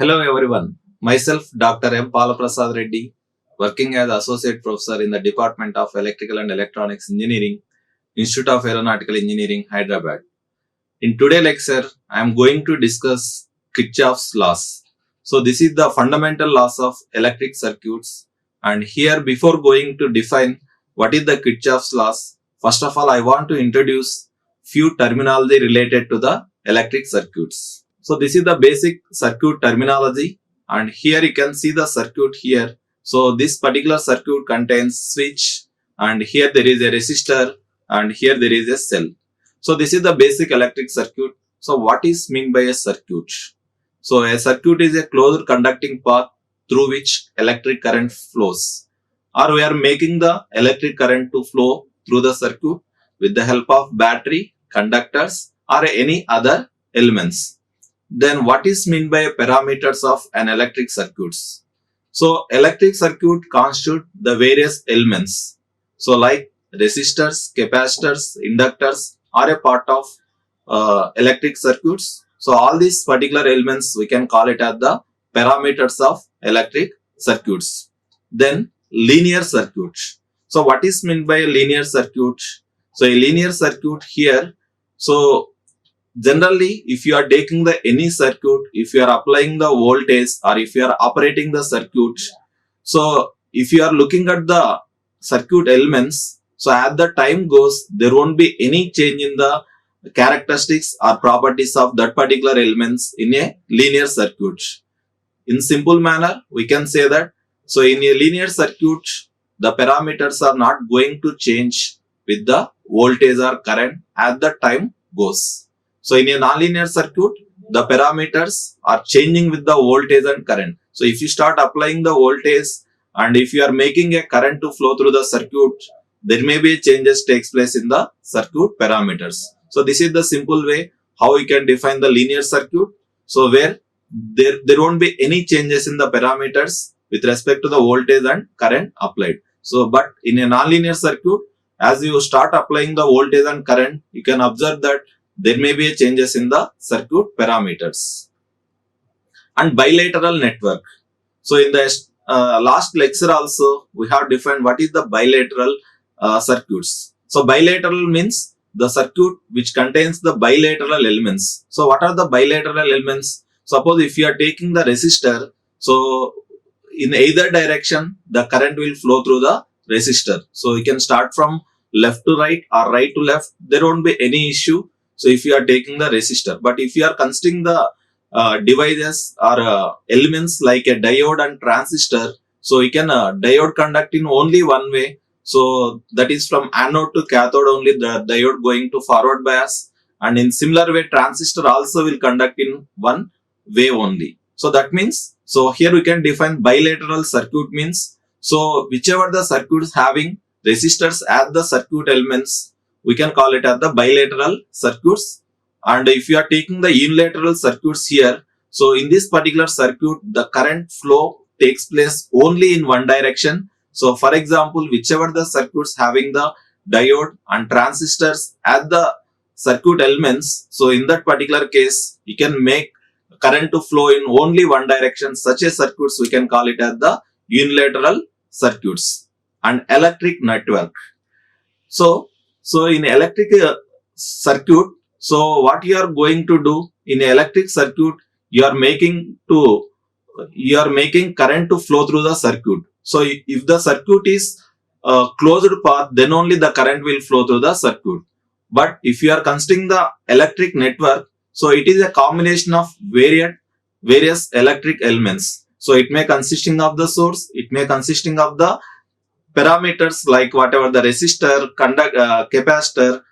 Hello everyone. Myself Dr. M. Palaprasad Reddy, working as Associate Professor in the Department of Electrical and Electronics Engineering, Institute of Aeronautical Engineering, Hyderabad. In today's lecture, I am going to discuss Kirchhoff's laws. So this is the fundamental laws of electric circuits. And here, before going to define what is the Kirchhoff's laws, first of all, I want to introduce few terminology related to the electric circuits. So this is the basic circuit terminology, and here you can see the circuit here. So this particular circuit contains switch, and here there is a resistor, and here there is a cell. So this is the basic electric circuit. So what is meant by a circuit? So a circuit is a closed conducting path through which electric current flows, or we are making the electric current to flow through the circuit with the help of battery, conductors, or any other elements. Then what is meant by parameters of an electric circuits? So electric circuit constitute the various elements. So like resistors, capacitors, inductors are a part of electric circuits. So all these particular elements we can call it as the parameters of electric circuits. Then linear circuit. So what is meant by a linear circuit? So a linear circuit here. So generally, if you are taking the any circuit, if you are applying the voltage or if you are operating the circuit, so if you are looking at the circuit elements, so as the time goes, there won't be any change in the characteristics or properties of that particular elements in a linear circuit. In simple manner, we can say that, so in a linear circuit, the parameters are not going to change with the voltage or current as the time goes. So in a nonlinear circuit, the parameters are changing with the voltage and current. So if you start applying the voltage and if you are making a current to flow through the circuit, there may be changes takes place in the circuit parameters. So this is the simple way how we can define the linear circuit. So where there won't be any changes in the parameters with respect to the voltage and current applied. So but in a nonlinear circuit, as you start applying the voltage and current, you can observe that there may be changes in the circuit parameters. And bilateral network. So in the last lecture also, we have defined what is the bilateral circuits. So bilateral means the circuit which contains the bilateral elements. So what are the bilateral elements? Suppose if you are taking the resistor, so in either direction, the current will flow through the resistor. So you can start from left to right or right to left. There won't be any issue. So if you are taking the resistor, but if you are considering the devices or elements like a diode and transistor, so you can diode conduct in only one way. So that is from anode to cathode only, the diode going to forward bias, and in similar way transistor also will conduct in one way only. So that means, so here we can define bilateral circuit means, so whichever the circuit is having resistors as the circuit elements, we can call it as the bilateral circuits. And if you are taking the unilateral circuits here, so in this particular circuit, the current flow takes place only in one direction. So for example, whichever the circuits having the diode and transistors as the circuit elements, so in that particular case, you can make current to flow in only one direction. Such a circuits we can call it as the unilateral circuits. And electric network. So in electric circuit, so what you are going to do in electric circuit, you are making current to flow through the circuit. So if the circuit is closed path, then only the current will flow through the circuit. But if you are considering the electric network, so it is a combination of various electric elements. So it may consisting of the source, it may consisting of the parameters like whatever the resistor, capacitor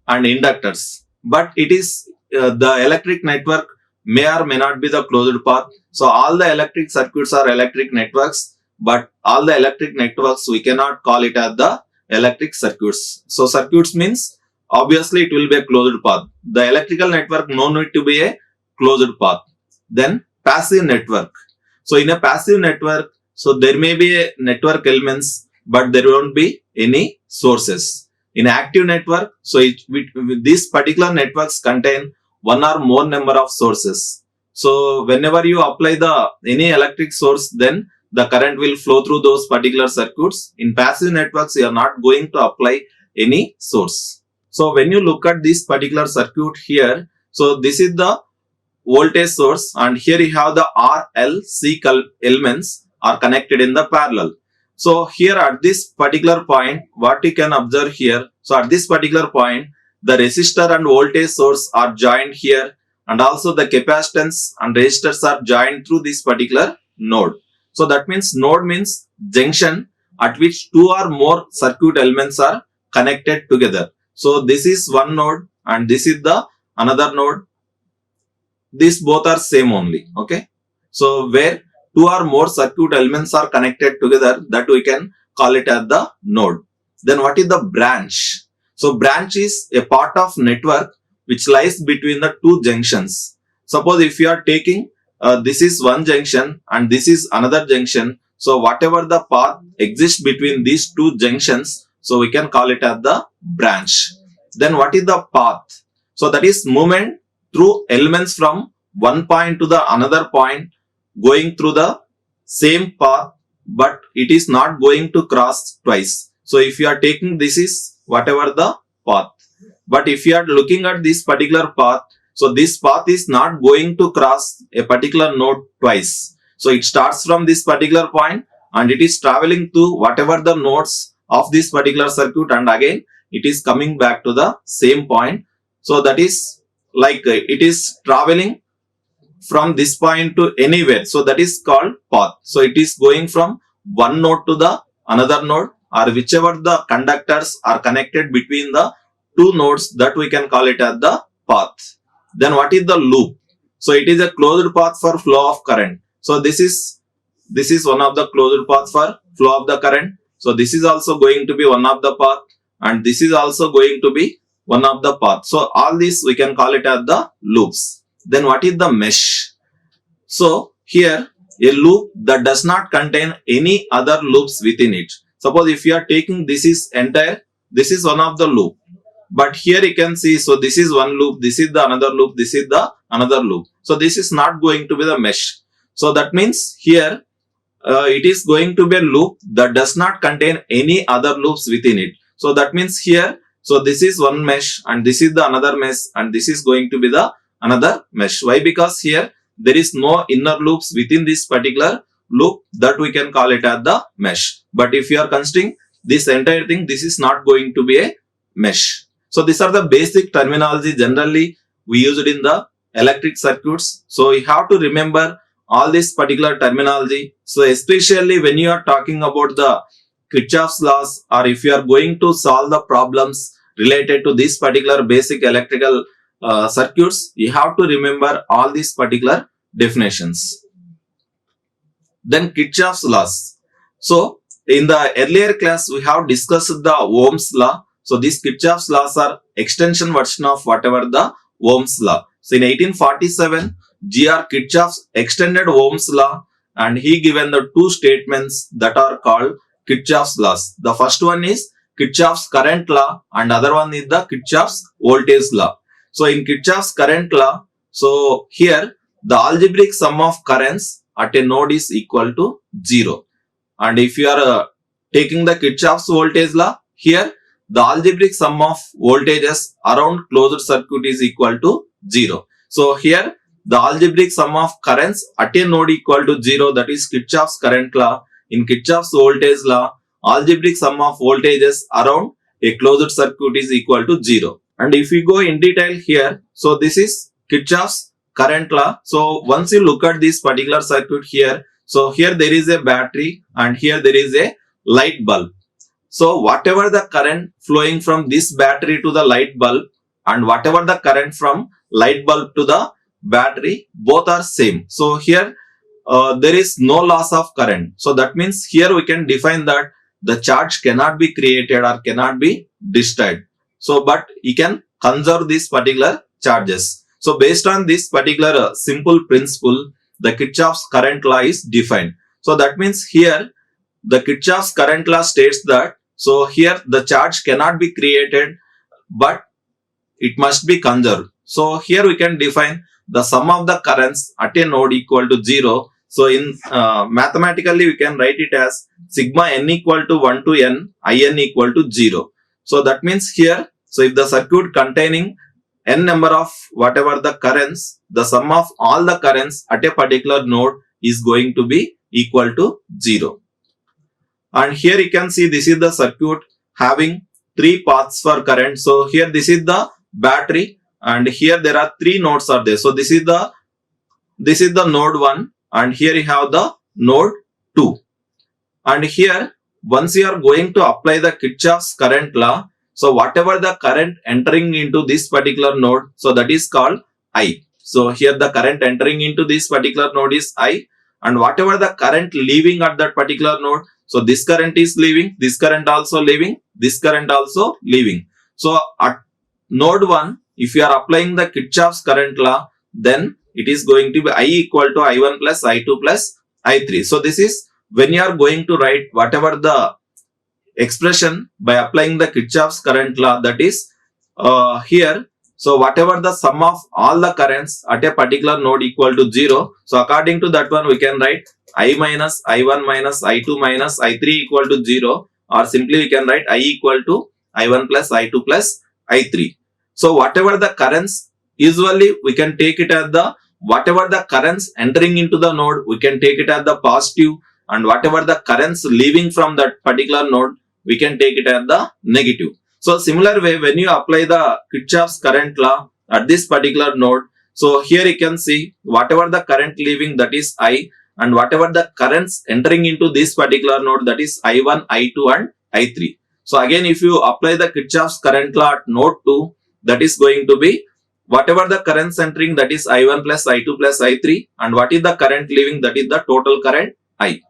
and inductors. But it is the electric network may or may not be the closed path. So all the electric circuits are electric networks, but all the electric networks we cannot call it as the electric circuits. So circuits means obviously it will be a closed path. The electrical network no need to be a closed path. Then passive network. So in a passive network, so there may be a network elements, but there won't be any sources. In active network, so these particular networks contain one or more number of sources. So whenever you apply any electric source, then the current will flow through those particular circuits. In passive networks, you are not going to apply any source. So when you look at this particular circuit here, so this is the voltage source, and here you have the R, L, C elements are connected in the parallel. So here at this particular point, what you can observe here, so at this particular point, the resistor and voltage source are joined here, and also the capacitance and resistors are joined through this particular node. So that means node means junction at which two or more circuit elements are connected together. So this is one node and this is the another node. These both are same only. Okay. So where two or more circuit elements are connected together, that we can call it as the node. Then what is the branch? So branch is a part of network which lies between the two junctions. Suppose if you are taking this is one junction and this is another junction. So whatever the path exists between these two junctions, so we can call it as the branch. Then what is the path? So that is movement through elements from one point to the another point, going through the same path, but it is not going to cross twice. So if you are taking this is whatever the path, but if you are looking at this particular path, so this path is not going to cross a particular node twice. So it starts from this particular point and it is traveling to whatever the nodes of this particular circuit, and again it is coming back to the same point. So that is like it is traveling from this point to anywhere. So that is called path. So it is going from one node to the another node, or whichever the conductors are connected between the two nodes, that we can call it as the path. Then what is the loop? So it is a closed path for flow of current. So this is one of the closed paths for flow of the current. So this is also going to be one of the path, and this is also going to be one of the path. So all this we can call it as the loops. Then what is the mesh? So here a loop that does not contain any other loops within it. Suppose if you are taking this is one of the loop, but here you can see, so this is one loop, this is the another loop, this is the another loop. So this is not going to be the mesh. So that means here it is going to be a loop that does not contain any other loops within it. So that means here, so this is one mesh and this is the another mesh and this is going to be the another mesh. Why? Because here there is no inner loops within this particular loop, that we can call it as the mesh. But if you are considering this entire thing, this is not going to be a mesh. So these are the basic terminology generally we used in the electric circuits. So you have to remember all this particular terminology. So especially when you are talking about the Kirchhoff's laws, or if you are going to solve the problems related to this particular basic electrical circuits, you have to remember all these particular definitions. Then Kirchhoff's laws. So in the earlier class we have discussed the Ohm's law. So these Kirchhoff's laws are extension version of whatever the Ohm's law. So in 1847, G.R. Kirchhoff extended Ohm's law, and he given the two statements that are called Kirchhoff's laws. The first one is Kirchhoff's current law, and other one is the Kirchhoff's voltage law. So in Kirchhoff's current law, so here the algebraic sum of currents at a node is equal to 0. And if you are taking the Kirchhoff's voltage law, here the algebraic sum of voltages around closed circuit is equal to 0. So here the algebraic sum of currents at a node equal to 0, that is Kirchhoff's current law. In Kirchhoff's voltage law, algebraic sum of voltages around a closed circuit is equal to 0. And if we go in detail here, so this is Kirchhoff's current law. So once you look at this particular circuit here, so here there is a battery and here there is a light bulb. So whatever the current flowing from this battery to the light bulb and whatever the current from light bulb to the battery, both are same. So here there is no loss of current. So that means here we can define that the charge cannot be created or cannot be destroyed. So but you can conserve these particular charges. So based on this particular simple principle, the Kirchhoff's current law is defined. So that means here the Kirchhoff's current law states that, so here the charge cannot be created but it must be conserved. So here we can define the sum of the currents at a node equal to 0. So in mathematically we can write it as sigma n equal to 1 to n, in equal to 0. So that means here, so if the circuit containing n number of whatever the currents, the sum of all the currents at a particular node is going to be equal to 0. And here you can see this is the circuit having 3 paths for current. So here this is the battery, and here there are 3 nodes are there. So this is the node 1, and here you have the node 2. And here once you are going to apply the Kirchhoff's current law, so whatever the current entering into this particular node, so that is called I. So here the current entering into this particular node is I, and whatever the current leaving at that particular node, so this current is leaving, this current also leaving, this current also leaving. So at node 1, if you are applying the Kirchhoff's current law, then it is going to be I equal to I1 plus I2 plus I3. So this is when you are going to write whatever the expression by applying the Kirchhoff's current law, that is here. So whatever the sum of all the currents at a particular node equal to 0. So according to that one we can write I minus I1 minus I2 minus I3 equal to 0, or simply we can write I equal to I1 plus I2 plus I3. So whatever the currents, usually we can take it as the whatever the currents entering into the node, we can take it as the positive, and whatever the currents leaving from that particular node, we can take it as the negative. So similar way, when you apply the Kirchhoff's current law at this particular node, so here you can see whatever the current leaving, that is I, and whatever the currents entering into this particular node, that is I1, I2 and I3. So again, if you apply the Kirchhoff's current law at node 2, that is going to be whatever the currents entering, that is I1 plus I2 plus I3, and what is the current leaving, that is the total current I.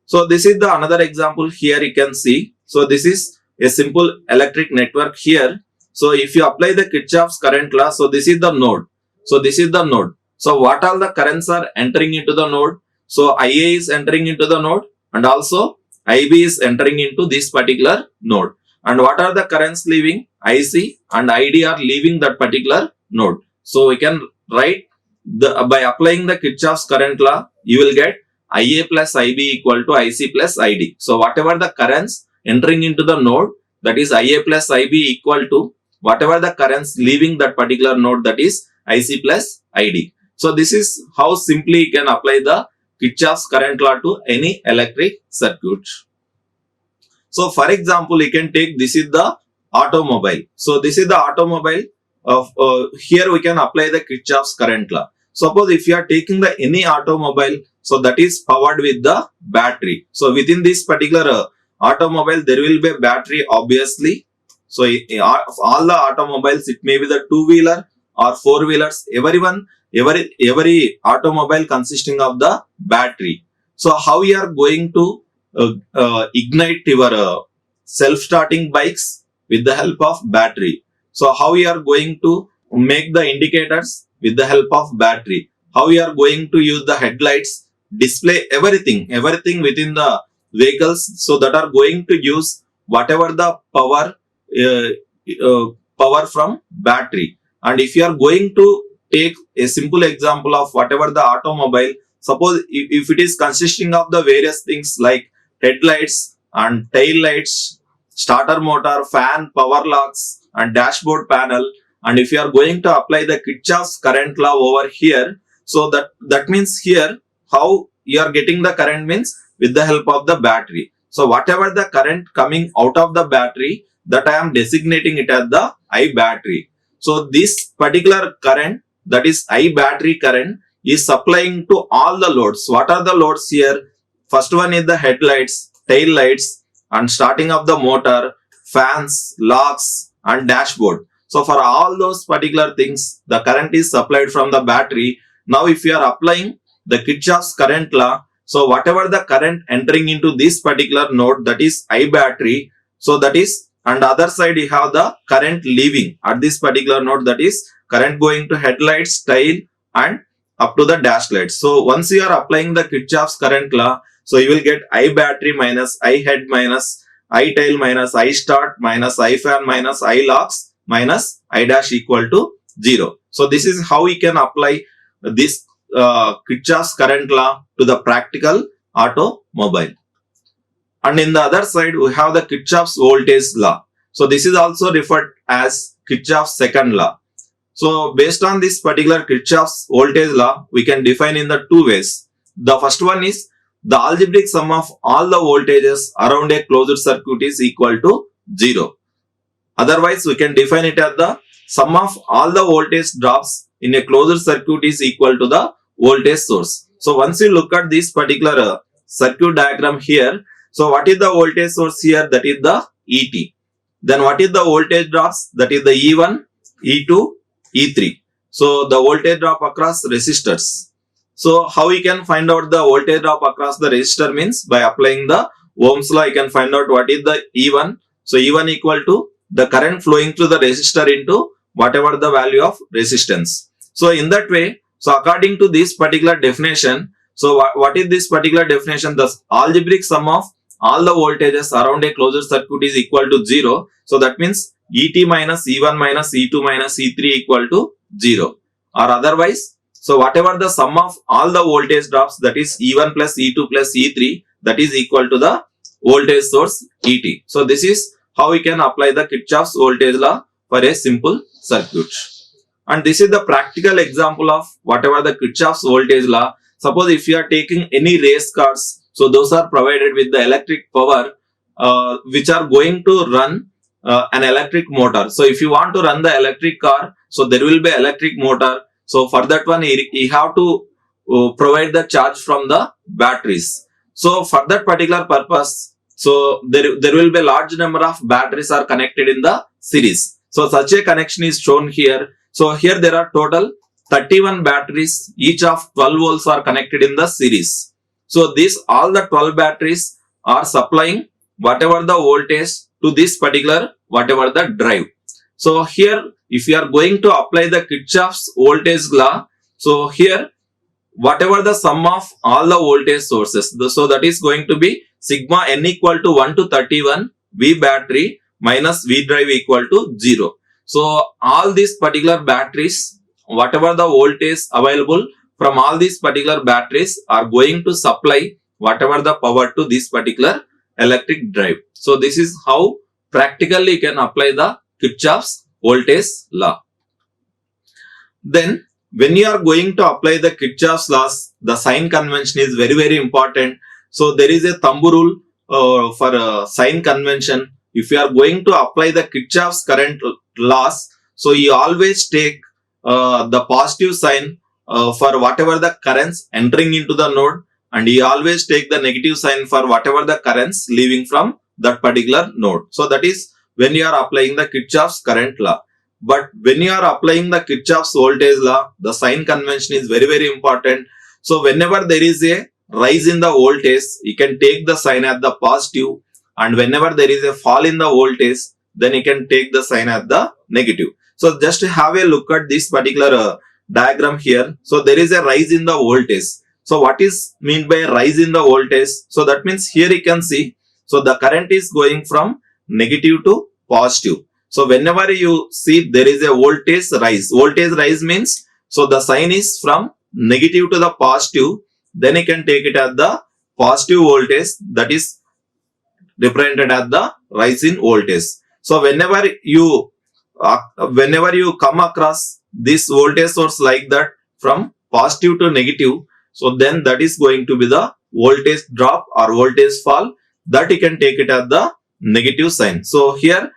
So this is the another example here you can see. So this is a simple electric network here. So if you apply the Kirchhoff's current law, so this is the node. So this is the node. So what all the currents are entering into the node? So IA is entering into the node, and also IB is entering into this particular node. And what are the currents leaving? IC and ID are leaving that particular node. So we can write by applying the Kirchhoff's current law, you will get IA plus IB equal to IC plus ID. So whatever the currents entering into the node, that is IA plus IB equal to whatever the currents leaving that particular node, that is IC plus ID. So this is how simply you can apply the Kirchhoff's current law to any electric circuit. So for example, you can take, this is the automobile. So this is the automobile of here we can apply the Kirchhoff's current law. Suppose if you are taking the any automobile, so that is powered with the battery. So within this particular automobile, there will be a battery obviously. So all the automobiles, it may be the 2-wheeler or 4-wheelers, every automobile consisting of the battery. So how you are going to ignite your self-starting bikes with the help of battery? So how you are going to make the indicators with the help of battery? How you are going to use the headlights, display, everything within the vehicles, so that are going to use whatever the power from battery. And if you are going to take a simple example of whatever the automobile, suppose if it is consisting of the various things like headlights and tail lights, starter motor, fan, power locks and dashboard panel, and if you are going to apply the Kirchhoff's current law over here, so that means here how you are getting the current means with the help of the battery. So whatever the current coming out of the battery, that I am designating it as the I battery. So this particular current, that is I battery current, is supplying to all the loads. What are the loads here? First one is the headlights, tail lights and starting of the motor, fans, locks and dashboard. So for all those particular things, the current is supplied from the battery. Now if you are applying the Kirchhoff's current law, so whatever the current entering into this particular node, that is I battery. So that is, and other side you have the current leaving at this particular node, that is current going to headlights, tail and up to the dash lights. So once you are applying the Kirchhoff's current law, so you will get I battery minus I head minus I tail minus I start minus I fan minus I locks minus I dash equal to 0. So this is how we can apply this Kirchhoff's current law to the practical automobile. And in the other side, we have the Kirchhoff's voltage law. So this is also referred as Kirchhoff's second law. So based on this particular Kirchhoff's voltage law, we can define in the two ways. The first one is the algebraic sum of all the voltages around a closed circuit is equal to 0. Otherwise, we can define it as the sum of all the voltage drops in a closed circuit is equal to the voltage source. So once you look at this particular circuit diagram here, so what is the voltage source here? That is the ET. Then what is the voltage drops? That is the E1, E2, E3. So the voltage drop across resistors. So how we can find out the voltage drop across the resistor means by applying the Ohm's law, you can find out what is the E1. So E1 equal to the current flowing through the resistor into whatever the value of resistance. So in that way, so according to this particular definition, so what is this particular definition? The algebraic sum of all the voltages around a closed circuit is equal to 0. So that means ET minus E1 minus E2 minus E3 equal to 0. Or otherwise, so whatever the sum of all the voltage drops, that is E1 plus E2 plus E3, that is equal to the voltage source ET. So this is how we can apply the Kirchhoff's voltage law for a simple circuit. And this is the practical example of whatever the Kirchhoff's voltage law. Suppose if you are taking any race cars, so those are provided with the electric power which are going to run an electric motor. So if you want to run the electric car, so there will be electric motor. So for that one, you have to provide the charge from the batteries. So for that particular purpose, so there will be a large number of batteries are connected in the series. So such a connection is shown here. So here there are total 31 batteries, each of 12 volts are connected in the series. So these all the 12 batteries are supplying whatever the voltage to this particular whatever the drive. So here if you are going to apply the Kirchhoff's voltage law, so here whatever the sum of all the voltage sources, so that is going to be sigma n equal to 1 to 31 V battery minus V drive equal to 0. So all these particular batteries, whatever the voltage available from all these particular batteries are going to supply whatever the power to this particular electric drive. So this is how practically you can apply the Kirchhoff's voltage law. Then when you are going to apply the Kirchhoff's laws, the sign convention is very important. So there is a thumb rule for sign convention. If you are going to apply the Kirchhoff's current laws, so you always take the positive sign for whatever the currents entering into the node, and you always take the negative sign for whatever the currents leaving from that particular node. So that is when you are applying the Kirchhoff's current law. But when you are applying the Kirchhoff's voltage law, the sign convention is very important. So whenever there is a rise in the voltage, you can take the sign as the positive, and whenever there is a fall in the voltage, then you can take the sign as the negative. So just have a look at this particular diagram here. So there is a rise in the voltage. So what is meant by rise in the voltage? So that means here you can see, so the current is going from negative to positive. So whenever you see there is a voltage rise means, so the sign is from negative to the positive, then you can take it as the positive voltage, that is represented as the rise in voltage. So whenever you come across this voltage source like that from positive to negative, so then that is going to be the voltage drop or voltage fall, that you can take it as the negative sign. So here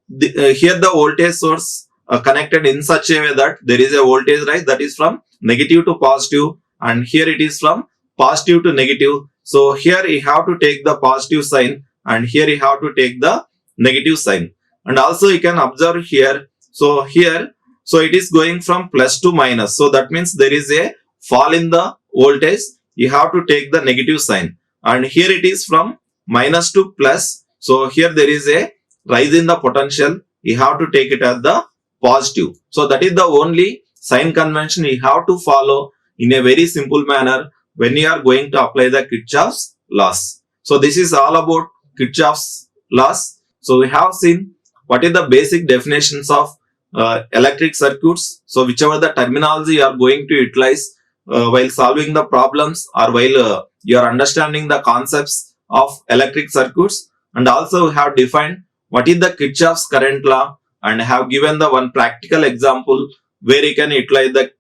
the voltage source connected in such a way that there is a voltage rise, that is from negative to positive, and here it is from positive to negative. So here you have to take the positive sign, and here you have to take the negative sign. And also you can observe here, so here, so it is going from plus to minus. So that means there is a fall in the voltage, you have to take the negative sign. And here it is from minus to plus. So here there is a rise in the potential, you have to take it as the positive. So that is the only sign convention you have to follow in a very simple manner when you are going to apply the Kirchhoff's laws. So this is all about Kirchhoff's laws. So we have seen what is the basic definitions of electric circuits. So whichever the terminology you are going to utilize while solving the problems or while you are understanding the concepts of electric circuits, and also have defined what is the Kirchhoff's current law and have given the one practical example where you can utilize the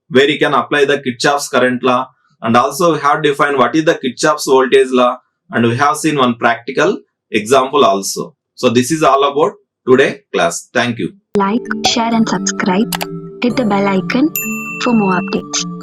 where you can apply the Kirchhoff's current law, and also we have defined what is the Kirchhoff's voltage law, and we have seen one practical example also. So this is all about today class. Thank you. Like, share and subscribe. Hit the bell icon for more updates.